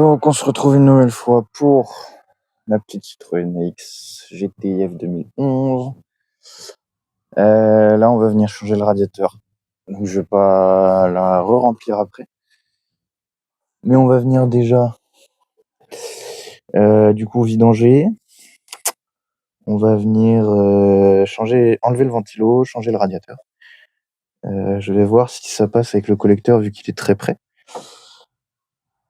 Donc, on se retrouve une nouvelle fois pour la petite Citroën AX GTF 2011. Là, on va venir changer le radiateur. Donc, je vais pas la re-remplir après. Mais on va venir déjà, du coup, vidanger. On va venir enlever le ventilo, changer le radiateur. Je vais voir si ça passe avec le collecteur vu qu'il est très près.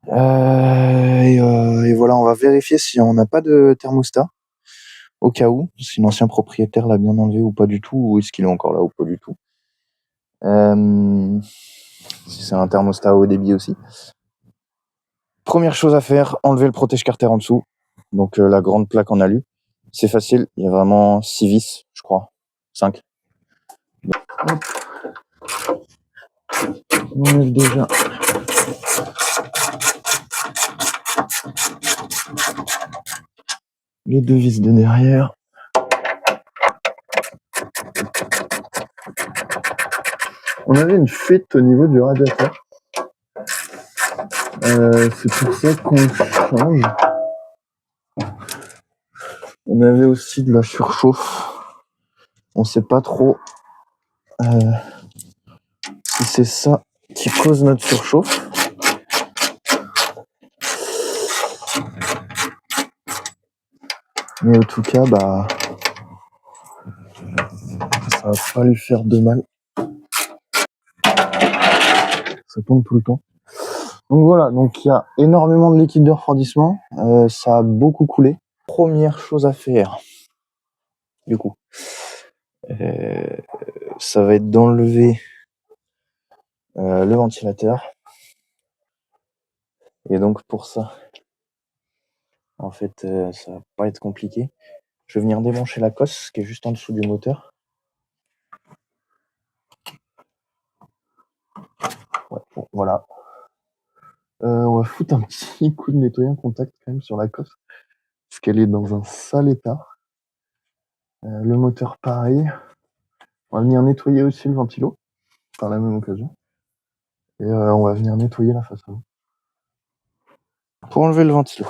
Et voilà, on va vérifier si on n'a pas de thermostat. Au cas où, si l'ancien propriétaire l'a bien enlevé ou pas du tout, ou est-ce qu'il est encore là ou pas du tout. Si c'est un thermostat à haut débit aussi. Première chose à faire, enlever le protège-carter en dessous. Donc la grande plaque en alu. C'est facile, il y a vraiment 6 vis, je crois. 5. Donc, on enlève déjà les 2 vis de derrière. On avait une fuite au niveau du radiateur. C'est pour ça qu'on change. On avait aussi de la surchauffe. On sait pas trop si c'est ça qui cause notre surchauffe. Mais en tout cas, ça va pas lui faire de mal. Ça tombe tout le temps. Donc voilà, donc il y a énormément de liquide de refroidissement. Ça a beaucoup coulé. Première chose à faire, du coup, ça va être d'enlever le ventilateur. Et donc pour ça, en fait, ça va pas être compliqué. Je vais venir débrancher la cosse qui est juste en dessous du moteur. Ouais, bon, voilà. On va foutre un petit coup de nettoyant contact quand même sur la cosse, parce qu'elle est dans un sale état. Le moteur pareil. On va venir nettoyer aussi le ventilo par la même occasion. Et on va venir nettoyer la façade. Pour enlever le ventilo.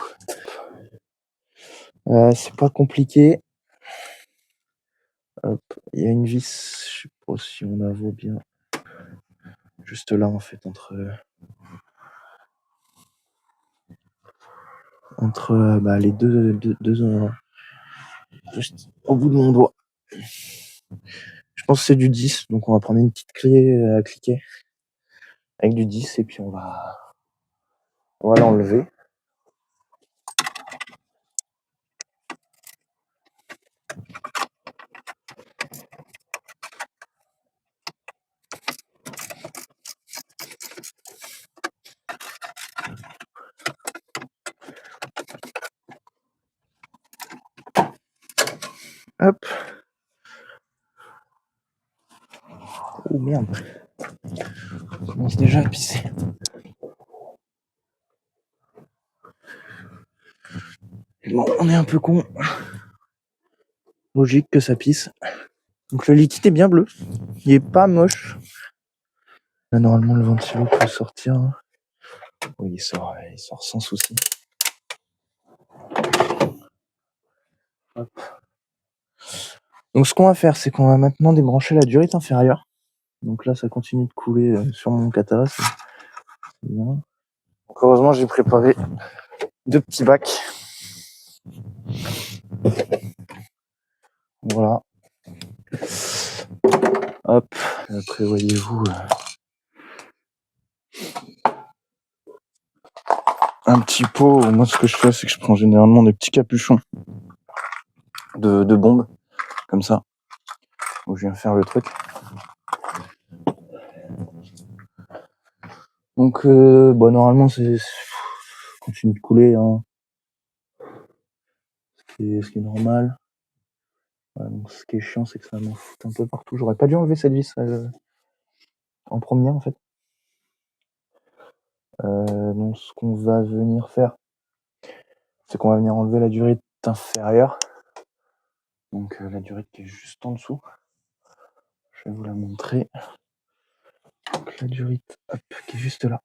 C'est pas compliqué. Hop, il y a une vis, je sais pas si on la voit bien. Juste là en fait, entre les deux juste au bout de mon doigt. Je pense que c'est du 10, donc on va prendre une petite clé à cliquer avec du 10 et puis on va l'enlever. Hop. Oh merde. On commence déjà à pisser. Bon, on est un peu con. Logique que ça pisse. Donc le liquide est bien bleu. Il est pas moche. Là, normalement, le ventilo peut sortir. Oui, il sort sans souci. Hop. Donc ce qu'on va faire, c'est qu'on va maintenant débrancher la durite inférieure. Donc là, ça continue de couler sur mon Kata. C'est bien. Donc heureusement, j'ai préparé 2 petits bacs. Voilà. Hop. Après, voyez-vous, un petit pot. Moi, ce que je fais, c'est que je prends généralement des petits capuchons de bombes, comme ça, où je viens faire le truc. Donc, normalement, c'est continue de couler, hein. Ce qui est normal. Voilà, donc ce qui est chiant, c'est que ça m'en fout un peu partout. J'aurais pas dû enlever cette vis en première, en fait. Donc, ce qu'on va venir faire, c'est qu'on va venir enlever la durite inférieure. Donc, la durite qui est juste en dessous. Je vais vous la montrer. Donc, la durite, hop, qui est juste là.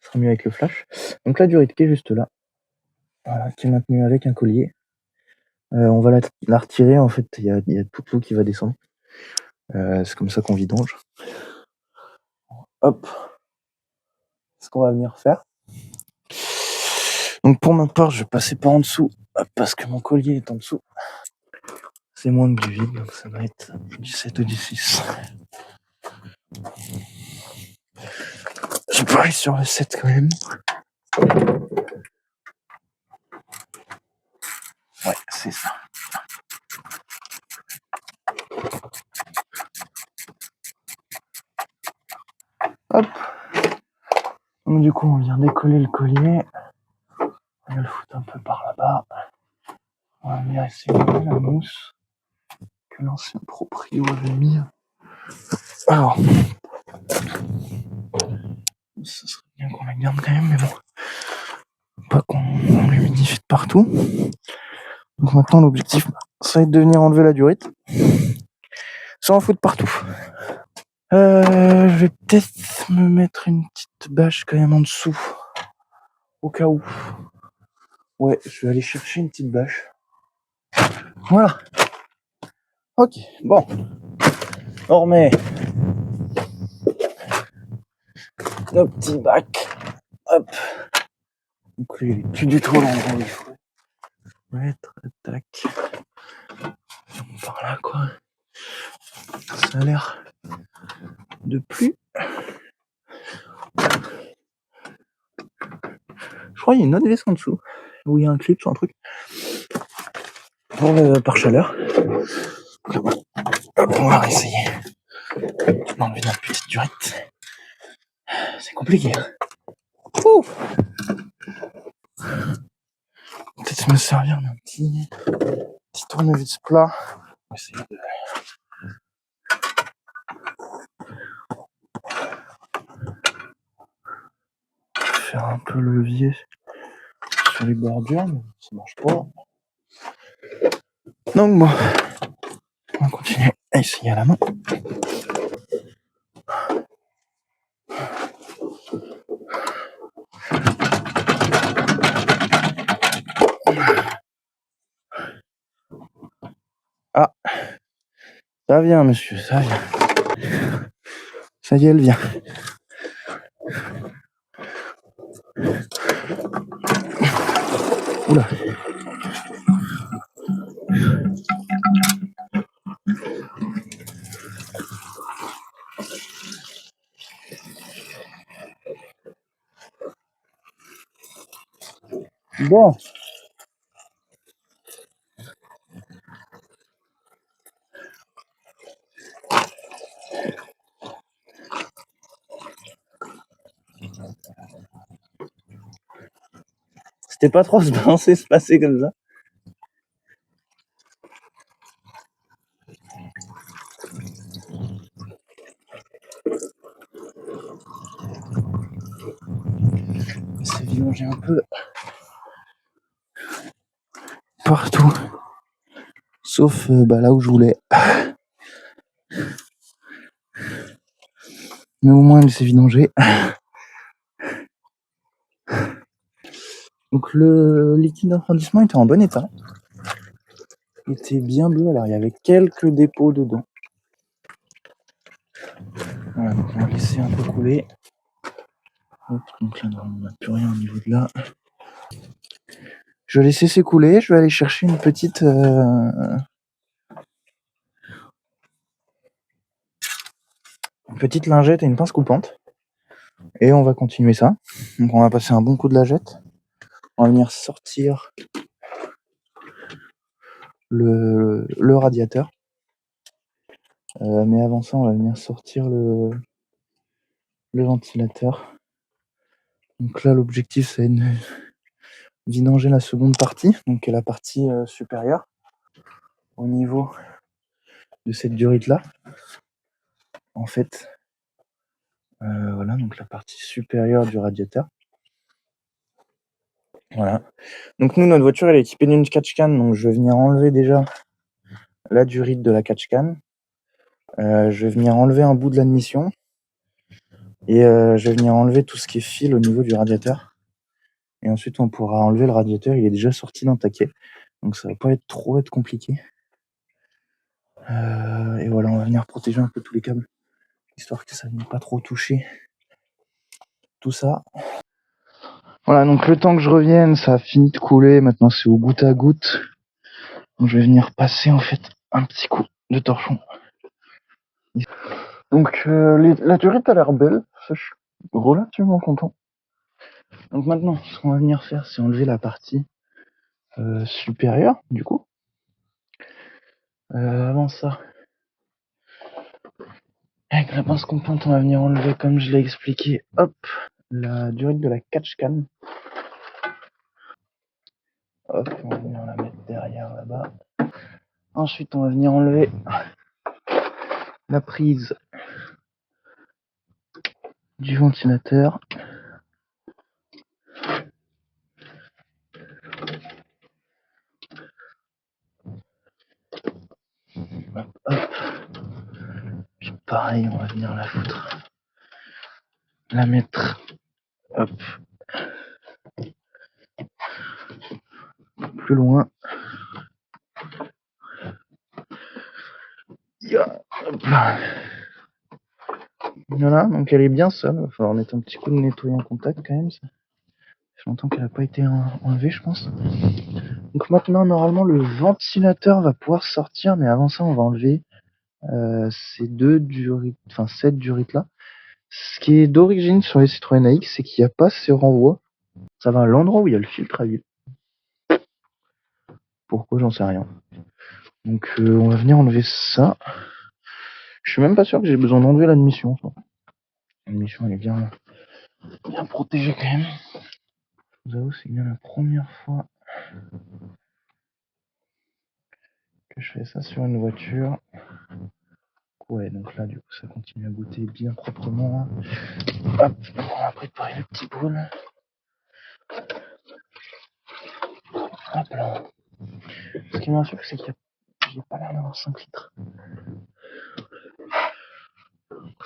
Ce sera mieux avec le flash. Donc la durite qui est juste là, voilà, qui est maintenue avec un collier. On va la retirer, en fait, il y a toute l'eau qui va descendre. C'est comme ça qu'on vidange. Hop, ce qu'on va venir faire. Donc pour ma part, je vais passer par en dessous, parce que mon collier est en dessous. C'est moins que du vide, donc ça va être du 7 ou du 6. Je parie sur le 7 quand même. Ouais, c'est ça. Hop. Donc du coup, on vient décoller le collier. On va le foutre un peu par là-bas. On va venir essayer de la mousse que l'ancien proprio avait mis. Alors, ça serait bien qu'on la garde quand même, mais bon, pas qu'on l'humidifie de partout. Donc maintenant, l'objectif, ça va être de venir enlever la durite, sans en foutre partout. Je vais peut-être me mettre une petite bâche quand même en dessous, au cas où. Ouais, je vais aller chercher une petite bâche. Voilà. Ok, bon. On remet nos petits bacs. Hop. Donc lui, il est plus du tout à l'endroit où il faut mettre. Tac. Par là, quoi. Ça a l'air de plus. Je crois qu'il y a une autre vis en dessous, où il y a un clip sur un truc. Pour le pare-chaleur. On va essayer d'enlever notre petite durite. C'est compliqué. Ouh. Peut-être me servir d'un petit tournevis plat. On va essayer de faire un peu levier sur les bordures, mais ça marche pas. Donc bon, on va continuer à essayer à la main. Ah, ça vient, monsieur, ça vient. Ça y est, elle vient. Oula. Bon. C'était pas trop censé se passer comme ça. C'est vidangé un peu partout, sauf là où je voulais. Mais au moins, il s'est vidangé. Donc le liquide de refroidissement était en bon état. Il était bien bleu, alors il y avait quelques dépôts dedans. Voilà, donc on va laisser un peu couler. Hop, donc là, on n'a plus rien au niveau de là. Je vais laisser s'écouler, je vais aller chercher une petite lingette et une pince coupante. Et on va continuer ça. Donc on va passer un bon coup de lingette. On va venir sortir le radiateur. Mais avant ça, on va venir sortir le ventilateur. Donc là, l'objectif, c'est de vidanger la seconde partie, donc la partie supérieure, au niveau de cette durite-là. En fait, voilà, donc la partie supérieure du radiateur. Voilà. Donc nous, notre voiture, elle est équipée d'une catch-can, donc je vais venir enlever déjà la durite de la catch-can. Je vais venir enlever un bout de l'admission. Et je vais venir enlever tout ce qui est fil au niveau du radiateur. Et ensuite, on pourra enlever le radiateur. Il est déjà sorti d'un taquet. Donc ça va pas être trop compliqué. Et voilà, on va venir protéger un peu tous les câbles, histoire que ça ne vienne pas trop toucher tout ça. Voilà, donc le temps que je revienne, ça a fini de couler. Maintenant, c'est au goutte à goutte. Donc je vais venir passer en fait un petit coup de torchon. Donc la durite a l'air belle, ça, je suis relativement content. Donc maintenant, ce qu'on va venir faire, c'est enlever la partie supérieure, du coup. Avant ça, avec la pince coupante, on va venir enlever, comme je l'ai expliqué, hop, la durite de la catch can. Hop, on va venir la mettre derrière là-bas. Ensuite, on va venir enlever la prise du ventilateur. Hop, hop. Puis pareil, on va venir la foutre. La mettre, hop, plus loin. Hop là. Voilà, donc elle est bien seule. Il va falloir mettre un petit coup de nettoyant contact quand même. Ça fait longtemps qu'elle n'a pas été enlevée, je pense. Donc maintenant, normalement, le ventilateur va pouvoir sortir, mais avant ça, on va enlever ces cette durite là. Ce qui est d'origine sur les Citroën AX, c'est qu'il n'y a pas ces renvois. Ça va à l'endroit où il y a le filtre à huile. Pourquoi, j'en sais rien. Donc on va venir enlever ça. Je suis même pas sûr que j'ai besoin d'enlever l'admission. L'admission, elle est bien protégée quand même. Je vous avoue, c'est bien la première fois que je fais ça sur une voiture. Ouais, donc là, du coup, ça continue à goûter bien proprement. Hop, on va préparer le petit bol. Hop là. Ce qui m'assure, c'est qu'il n'y a pas l'air d'avoir 5 litres.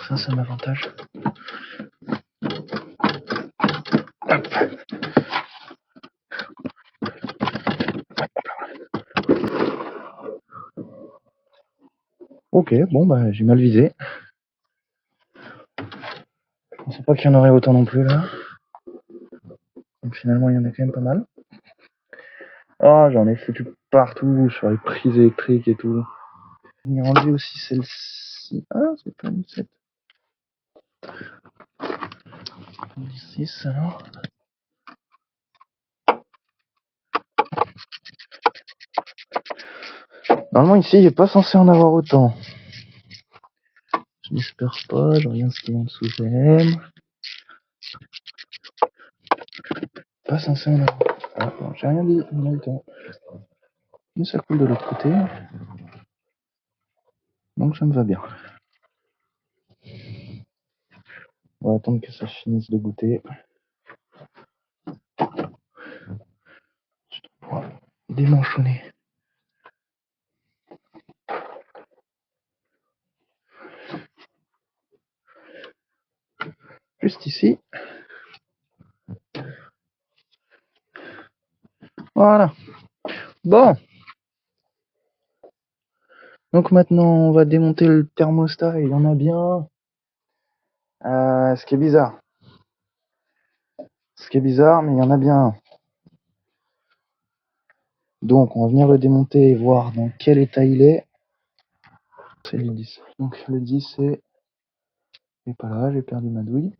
Ça, c'est un avantage. Hop. Ok, bon, bah, j'ai mal visé. Je pensais pas qu'il y en aurait autant non plus, là. Donc finalement, il y en a quand même pas mal. Ah, j'en ai foutu partout, sur les prises électriques et tout. On va enlever aussi celle-ci. Ah, c'est pas une 7. 6 alors. Normalement, ici, il n'est pas censé en avoir autant. Je n'espère pas, je regarde ce qu'il y a en dessous j'aime. Pas censé en avoir. Ah, bon, j'ai rien dit, on a le temps. Mais ça coule de l'autre côté. Donc ça me va bien. On va attendre que ça finisse de goûter. Je pourrai démanchonner. Juste ici. Voilà. Bon. Donc maintenant, on va démonter le thermostat et il y en a bien. Ce qui est bizarre. Mais il y en a bien. Donc, on va venir le démonter et voir dans quel état il est. C'est le 10. Donc, le 10 est pas là, j'ai perdu ma douille.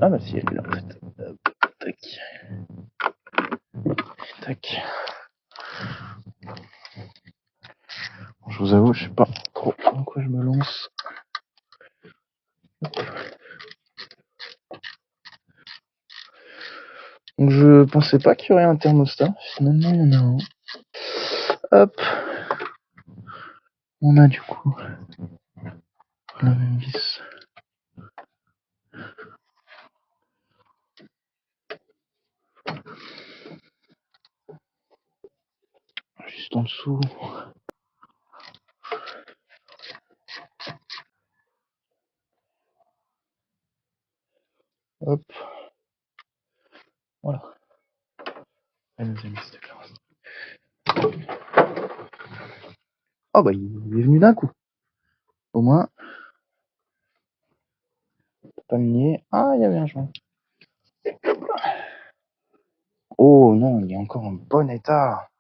Ah bah si, elle est là en fait. Hop, tac. Tac. Je vous avoue, je sais pas trop dans quoi je me lance. Donc je pensais pas qu'il y aurait un thermostat. Finalement, il y en a un. Hop. On a du coup la même vis. Juste en dessous. Voilà. Elle nous a mis cette classe. Oh bah il est venu d'un coup. Au moins, pas le nier. Ah, il y avait un joint. Oh non, il est encore en bon état.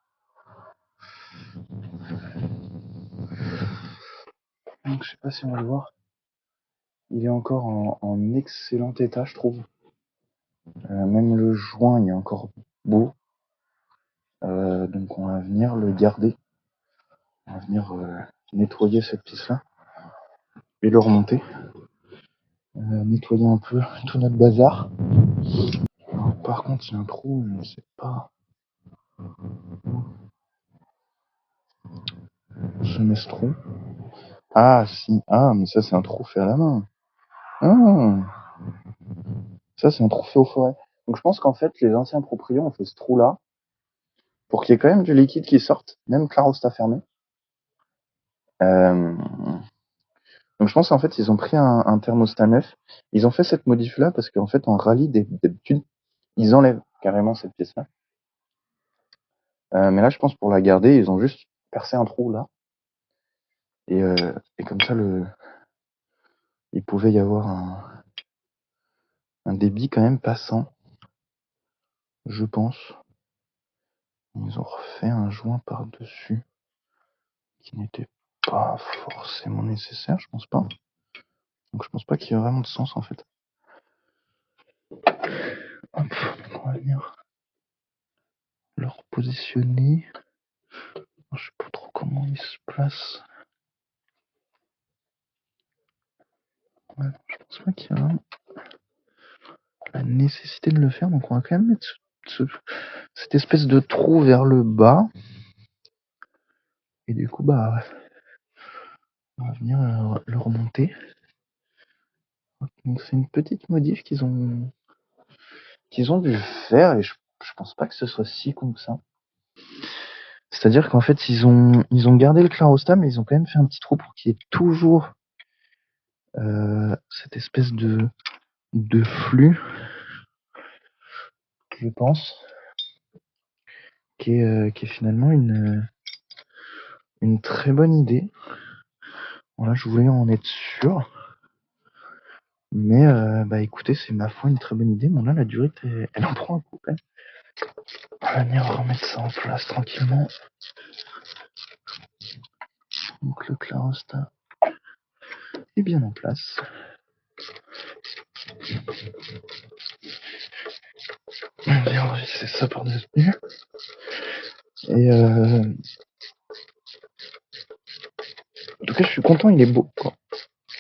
Donc je sais pas si on va le voir. Il est encore en excellent état, je trouve. Même le joint, il est encore beau. Donc on va venir le garder. On va venir nettoyer cette pièce-là et le remonter. Nettoyer un peu tout notre bazar. Alors, par contre, il y a un trou, je ne sais pas. Je mets ce trou. Ah si, ah mais ça c'est un trou fait à la main. Ah, ça c'est un trou fait aux forêts. Donc je pense qu'en fait les anciens proprios ont fait ce trou là pour qu'il y ait quand même du liquide qui sorte, même que la roste a fermé. Donc je pense qu'en fait ils ont pris un thermostat neuf, ils ont fait cette modif là parce qu'en fait en rallye d'habitude ils enlèvent carrément cette pièce là. Mais là je pense pour la garder ils ont juste percé un trou là et comme ça il pouvait y avoir un débit quand même passant, je pense. Ils ont refait un joint par-dessus qui n'était pas forcément nécessaire, je pense pas. Donc je pense pas qu'il y ait vraiment de sens en fait. Hop, on va venir le repositionner. Je sais pas trop comment il se place. Ouais, je pense pas qu'il y a vraiment la nécessité de le faire, donc on va quand même mettre cette espèce de trou vers le bas. Et du coup, bah, on va venir le remonter. Donc c'est une petite modif qu'ils ont dû faire et je pense pas que ce soit si con que ça. C'est-à-dire qu'en fait ils ont gardé le clarostat mais ils ont quand même fait un petit trou pour qu'il y ait toujours cette espèce de flux, je pense, qui est finalement une très bonne idée. Voilà, je voulais en être sûr. Mais bah écoutez, c'est ma foi une très bonne idée. Bon là la durite elle en prend un coup quand même. On va venir remettre ça en place tranquillement. Donc le clarostat est bien en place. On va bien enregistrer ça par-dessus. Et en tout cas je suis content, il est beau quoi.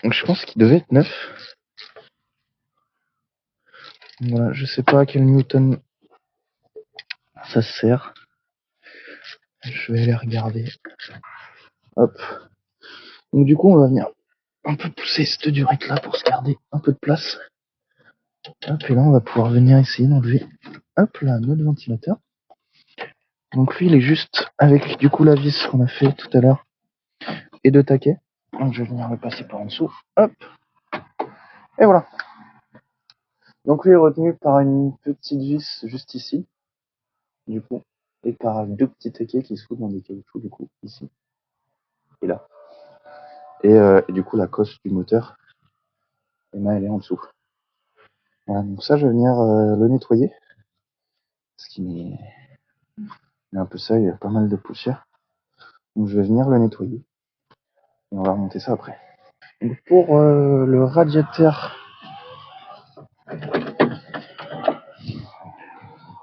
Donc je pense qu'il devait être neuf. Voilà, je sais pas à quel newton ça sert. Je vais aller regarder. Hop. Donc du coup on va venir un peu pousser cette durite là pour se garder un peu de place. Hop, et là on va pouvoir venir essayer d'enlever hop là notre ventilateur. Donc lui il est juste avec du coup la vis qu'on a fait tout à l'heure et deux taquets. Donc je vais venir le passer par en dessous. Hop. Et voilà. Donc lui est retenu par une petite vis juste ici. Du coup. Et par deux petits taquets qui se foutent dans des caoutchoucs du coup ici. Et là. Et du coup la cosse du moteur. Et là elle est en dessous. Voilà, donc ça je vais venir le nettoyer. Parce qu'il est un peu ça, il y a pas mal de poussière. Donc je vais venir le nettoyer. Et on va remonter ça après. Donc pour le radiateur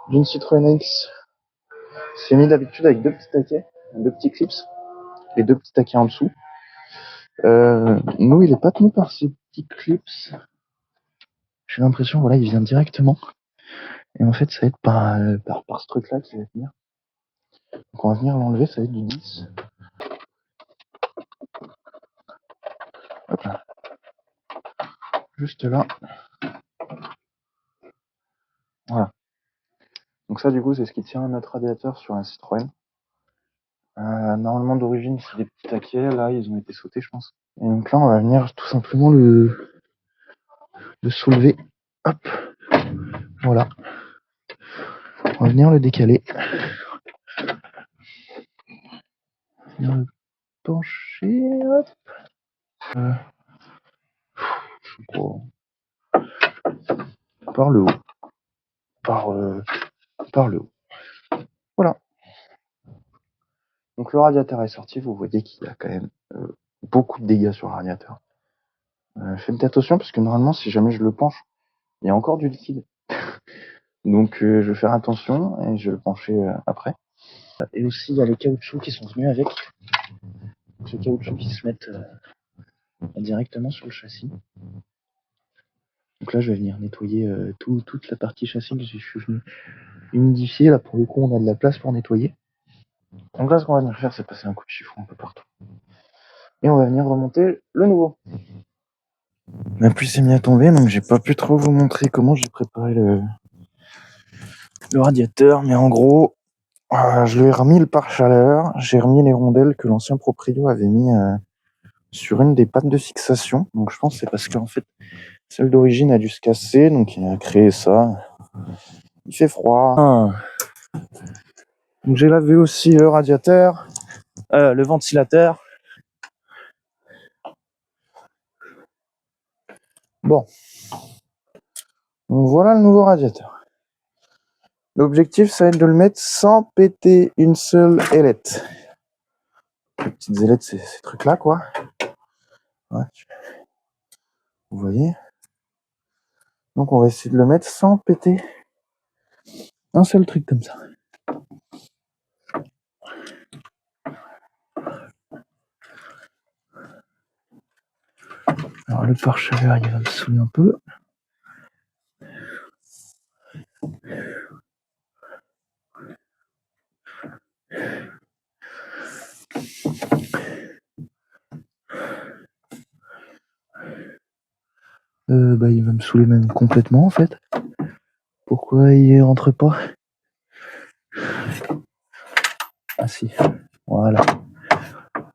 d'une Citroën AX, c'est mis d'habitude avec deux petits taquets, deux petits clips et deux petits taquets en dessous. Nous, il est pas tenu par ces petits clips. J'ai l'impression, voilà, il vient directement. Et en fait, ça va être par ce truc-là qui va venir. Donc on va venir l'enlever, ça va être du 10. Hop là. Juste là. Voilà. Donc ça, du coup, c'est ce qui tient notre radiateur sur un Citroën. Normalement, d'origine, c'est des petits taquets. Là, ils ont été sautés, je pense. Et donc là, on va venir tout simplement le soulever. Hop. Voilà. On va venir le décaler. Venir le pencher, hop. Je crois. Par le haut. Par le haut. Voilà. Donc le radiateur est sorti, vous voyez qu'il y a quand même beaucoup de dégâts sur le radiateur. Faites attention parce que normalement si jamais je le penche, il y a encore du liquide. Donc je vais faire attention et je vais le pencher après. Et aussi il y a les caoutchoucs qui sont venus avec. Donc, les caoutchoucs qui se mettent directement sur le châssis. Donc là je vais venir nettoyer toute la partie châssis que je suis venu humidifier. Là pour le coup on a de la place pour nettoyer. Donc là ce qu'on va venir faire c'est passer un coup de chiffon un peu partout. Et on va venir remonter le nouveau. La pluie s'est mise à tomber, donc j'ai pas pu trop vous montrer comment j'ai préparé le radiateur, mais en gros, je lui ai remis le pare-chaleur, j'ai remis les rondelles que l'ancien proprio avait mis sur une des pattes de fixation. Donc je pense que c'est parce qu'en fait, celle d'origine a dû se casser, donc il a créé ça. Il fait froid. Donc j'ai lavé aussi le radiateur, le ventilateur. Bon. Donc voilà le nouveau radiateur. L'objectif, ça va être de le mettre sans péter une seule ailette. Les petites ailettes, ces trucs-là, quoi. Ouais. Vous voyez? Donc on va essayer de le mettre sans péter un seul truc comme ça. Alors le pare-chaleur, il va me saouler un peu. Il va me saouler même complètement en fait. Pourquoi il rentre pas? Ah si, voilà.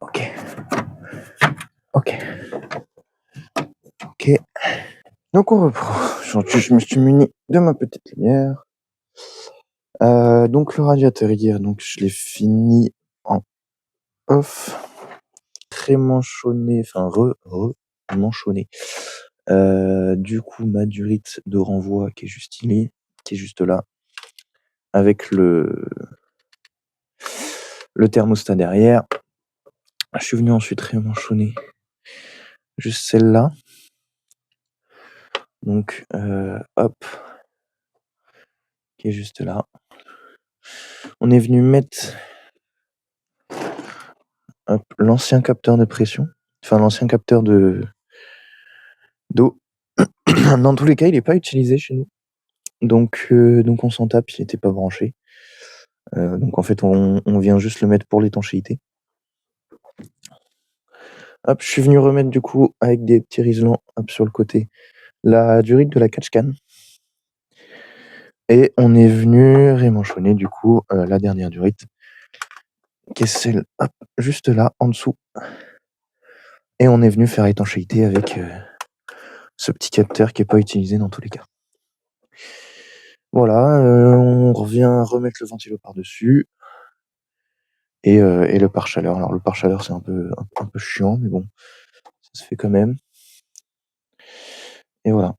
Ok. Donc on reprend. Aujourd'hui je me suis muni de ma petite lumière. Donc le radiateur hier, donc je l'ai fini en off. Manchonné, enfin manchonné. Du coup ma durite de renvoi qui est juste là, avec le thermostat derrière. Je suis venu ensuite rémanchonner juste celle-là. Donc hop, qui est juste là. On est venu mettre l'ancien capteur de pression, enfin l'ancien capteur d'eau. Dans tous les cas, il n'est pas utilisé chez nous. Donc on s'en tape, il n'était pas branché. Donc en fait, on vient juste le mettre pour l'étanchéité. Hop, je suis venu remettre du coup avec des petits riselants sur le côté la durite de la catch-can. Et on est venu rémanchonner du coup la dernière durite, qui est celle juste là en dessous. Et on est venu faire étanchéité avec ce petit capteur qui n'est pas utilisé dans tous les cas. Voilà, on revient remettre le ventilo par-dessus. Et le pare-chaleur. Alors le pare-chaleur c'est un peu chiant, mais bon, ça se fait quand même. Et voilà.